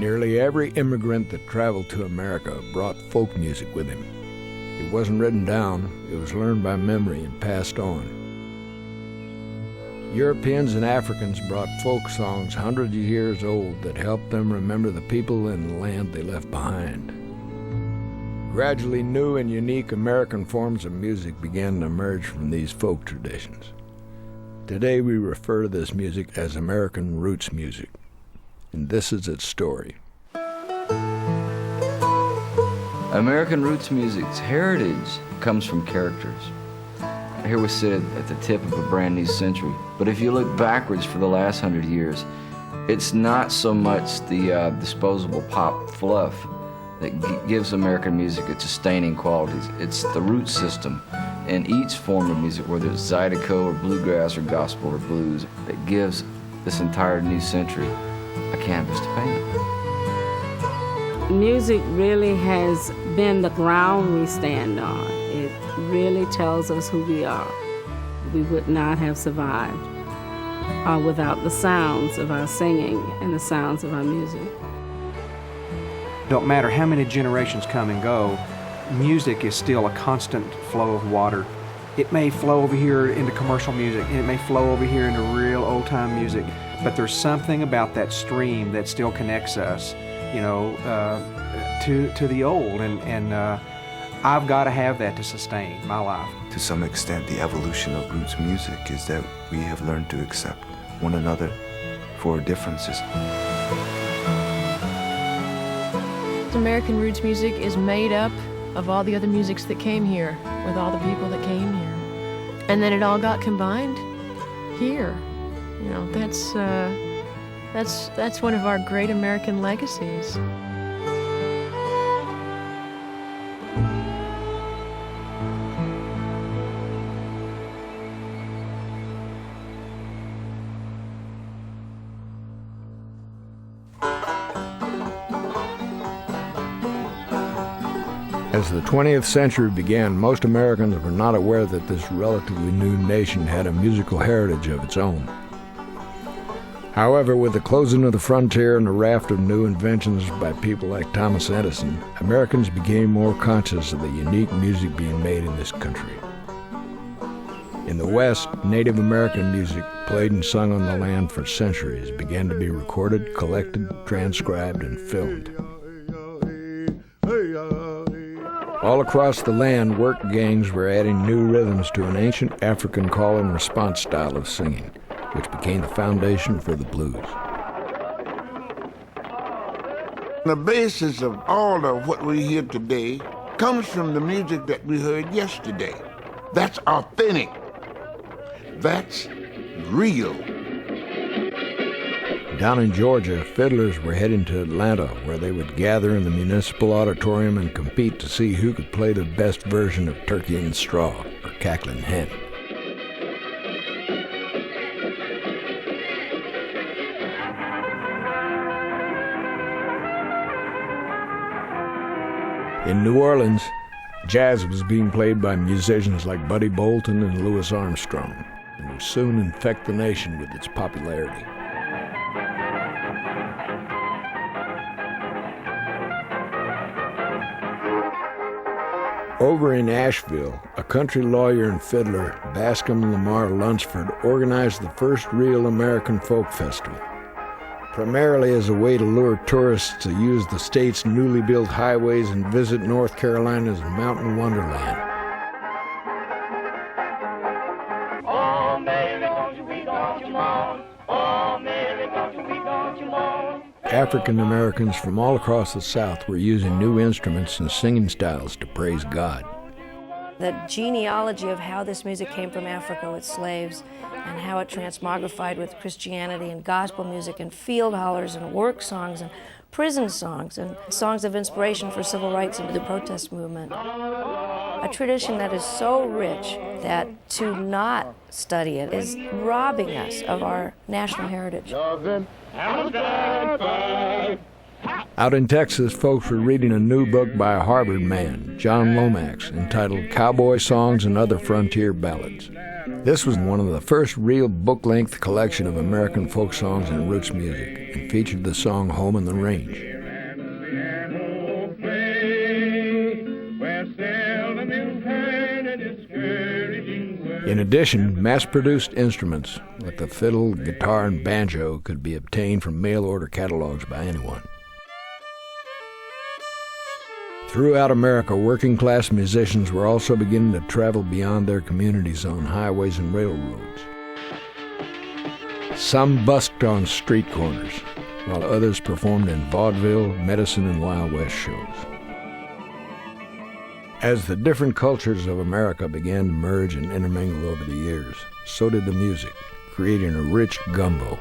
Nearly every immigrant that traveled to America brought folk music with him. It wasn't written down, it was learned by memory and passed on. Europeans and Africans brought folk songs hundreds of years old that helped them remember the people and the land they left behind. Gradually, new and unique American forms of music began to emerge from these folk traditions. Today, we refer to this music as American roots music, and this is its story. American roots music's heritage comes from characters. Here we sit at the tip of a brand new century, but if you look backwards for the last 100 years, it's not so much the disposable pop fluff that gives American music its sustaining qualities. It's the root system in each form of music, whether it's zydeco or bluegrass or gospel or blues, that gives this entire new century a canvas to paint. Music really has been the ground we stand on. It really tells us who we are. We would not have survived without the sounds of our singing and the sounds of our music. Don't matter how many generations come and go, music is still a constant flow of water. It may flow over here into commercial music, and it may flow over here into real old-time music, but there's something about that stream that still connects us, to the old, and I've got to have that to sustain my life. To some extent, the evolution of roots music is that we have learned to accept one another for our differences. American roots music is made up of all the other musics that came here, with all the people that came here. And then it all got combined here. That's one of our great American legacies. As the 20th century began, most Americans were not aware that this relatively new nation had a musical heritage of its own. However, with the closing of the frontier and a raft of new inventions by people like Thomas Edison, Americans became more conscious of the unique music being made in this country. In the West, Native American music, played and sung on the land for centuries, began to be recorded, collected, transcribed, and filmed. All across the land, work gangs were adding new rhythms to an ancient African call and response style of singing, which became the foundation for the blues. The basis of all of what we hear today comes from the music that we heard yesterday. That's authentic. That's real. Down in Georgia, fiddlers were heading to Atlanta, where they would gather in the municipal auditorium and compete to see who could play the best version of Turkey in the Straw or Cackling Hen. In New Orleans, jazz was being played by musicians like Buddy Bolton and Louis Armstrong, and would soon infect the nation with its popularity. Over in Asheville, a country lawyer and fiddler, Bascom Lamar Lunsford, organized the first real American folk festival, primarily as a way to lure tourists to use the state's newly built highways and visit North Carolina's mountain wonderland. Oh, Mary, don't you weep, don't you mourn. Oh, Mary, don't you weep, don't you mourn. African Americans from all across the South were using new instruments and singing styles to praise God. The genealogy of how this music came from Africa with slaves and how it transmogrified with Christianity and gospel music and field hollers and work songs and prison songs and songs of inspiration for civil rights and the protest movement. A tradition that is so rich that to not study it is robbing us of our national heritage. Out in Texas, folks were reading a new book by a Harvard man, John Lomax, entitled Cowboy Songs and Other Frontier Ballads. This was one of the first real book-length collection of American folk songs and roots music, and featured the song Home on the Range. In addition, mass-produced instruments like the fiddle, guitar, and banjo could be obtained from mail-order catalogs by anyone. Throughout America, working-class musicians were also beginning to travel beyond their communities on highways and railroads. Some busked on street corners, while others performed in vaudeville, medicine, and Wild West shows. As the different cultures of America began to merge and intermingle over the years, so did the music, creating a rich gumbo.